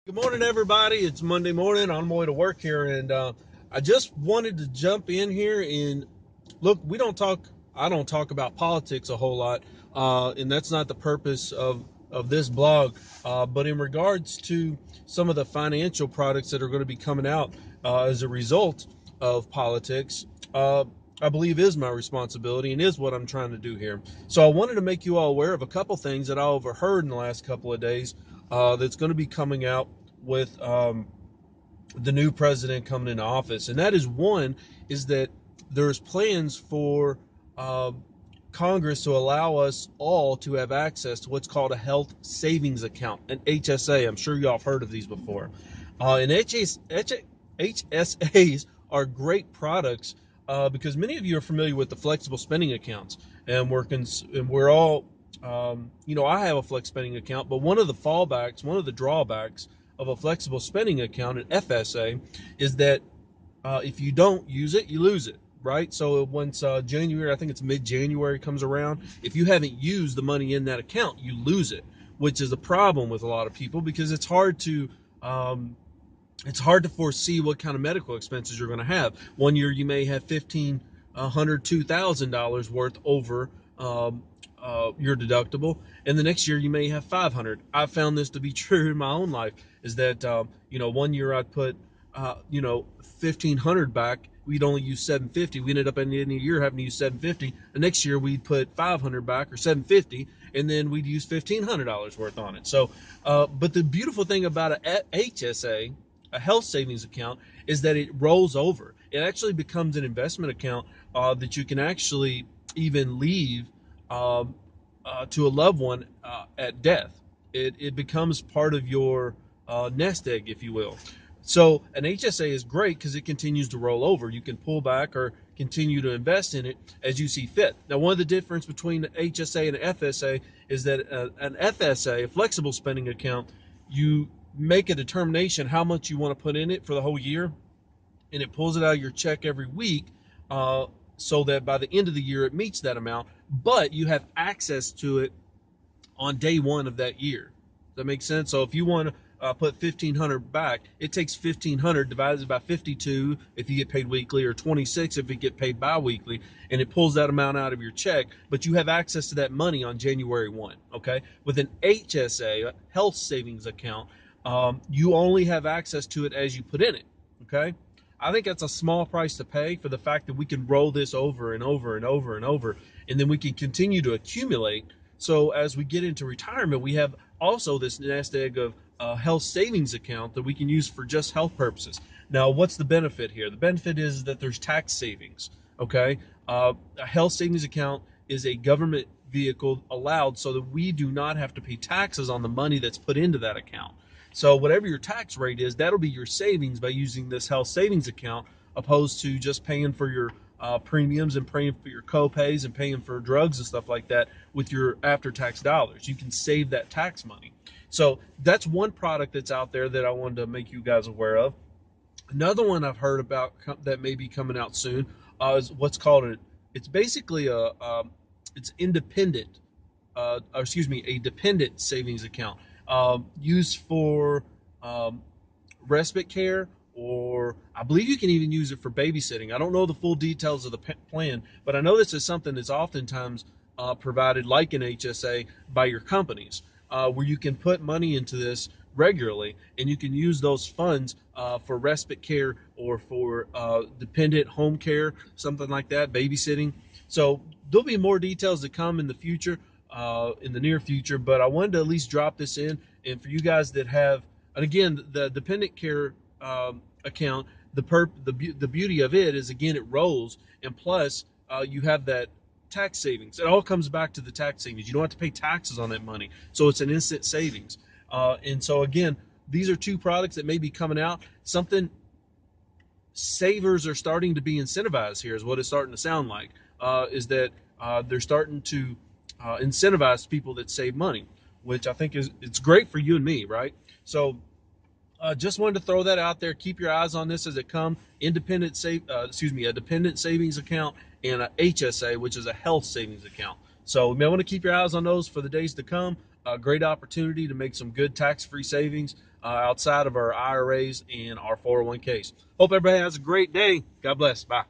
Good morning, everybody. It's Monday morning on my way to work here, and I just wanted to jump in here and look. I don't talk about politics a whole lot, and that's not the purpose of this blog. But in regards to some of the financial products that are going to be coming out as a result of politics, I believe is my responsibility and is what I'm trying to do here. So I wanted to make you all aware of a couple things that I overheard in the last couple of days that's going to be coming out with the new president coming into office. And that is one is that there's plans for uh, Congress to allow us all to have access to what's called a health savings account, an HSA. I'm sure y'all have heard of these before. And HSAs are great products because many of you are familiar with the flexible spending accounts, and we're all I have a flex spending account, but one of the drawbacks of a flexible spending account, an FSA, is that if you don't use it, you lose it, right? So once January, I think it's mid-January comes around, if you haven't used the money in that account, you lose it, which is a problem with a lot of people because it's hard to foresee what kind of medical expenses you're going to have. One year you may have $1,500, $2,000 worth over your deductible, and the next year you may have 500. I found this to be true in my own life. Is that one year I put 1,500 back. We'd only use 750. We ended up at the end of the year having to use 750. The next year we'd put 500 back or 750, and then we'd use $1,500 worth on it. So, but the beautiful thing about a HSA, a health savings account, is that it rolls over. It actually becomes an investment account that you can actually even leave to a loved one at death. It becomes part of your nest egg, if you will. So an HSA is great because it continues to roll over. You can pull back or continue to invest in it as you see fit. Now, one of the difference between an HSA and an FSA is that an FSA, a flexible spending account, you make a determination how much you want to put in it for the whole year, and it pulls it out of your check every week so that by the end of the year it meets that amount, but you have access to it on day one of that year. Does that make sense? So if you want to put 1,500 back, it takes 1,500 divided by 52 if you get paid weekly, or 26 if you get paid bi-weekly, and it pulls that amount out of your check, but you have access to that money on January 1. Okay, with an HSA, a health savings account, you only have access to it as you put in it. Okay, I think that's a small price to pay for the fact that we can roll this over and over and over and over, and then we can continue to accumulate. So as we get into retirement, we have also this nest egg of a health savings account that we can use for just health purposes. Now, what's the benefit here? The benefit is that there's tax savings. Okay, a health savings account is a government vehicle allowed so that we do not have to pay taxes on the money that's put into that account. So whatever your tax rate is, that'll be your savings by using this health savings account, opposed to just paying for your premiums and paying for your co-pays and paying for drugs and stuff like that with your after-tax dollars. You can save that tax money. So that's one product that's out there that I wanted to make you guys aware of. Another one I've heard about that may be coming out soon is what's called it's basically it's independent, a dependent savings account used for respite care, or I believe you can even use it for babysitting. I don't know the full details of the plan, but I know this is something that's oftentimes provided, like an HSA, by your companies, where you can put money into this regularly, and you can use those funds for respite care or for dependent home care, something like that, babysitting. So there'll be more details to come in the future, in the near future, but I wanted to at least drop this in. And for you guys that have, and again, the dependent care account, the beauty of it is, again, it rolls, and plus you have that tax savings. It all comes back to the tax savings. You don't have to pay taxes on that money, so it's an instant savings. And so again, these are two products that may be coming out. Something savers are starting to be incentivized here, is what it's starting to sound like. Is that they're starting to incentivize people that save money, which I think it's great for you and me, right? So just wanted to throw that out there. Keep your eyes on this as it comes. A dependent savings account, and a HSA, which is a health savings account. So you may want to keep your eyes on those for the days to come. a great opportunity to make some good tax-free savings outside of our IRAs and our 401ks. Hope everybody has a great day. God bless. Bye.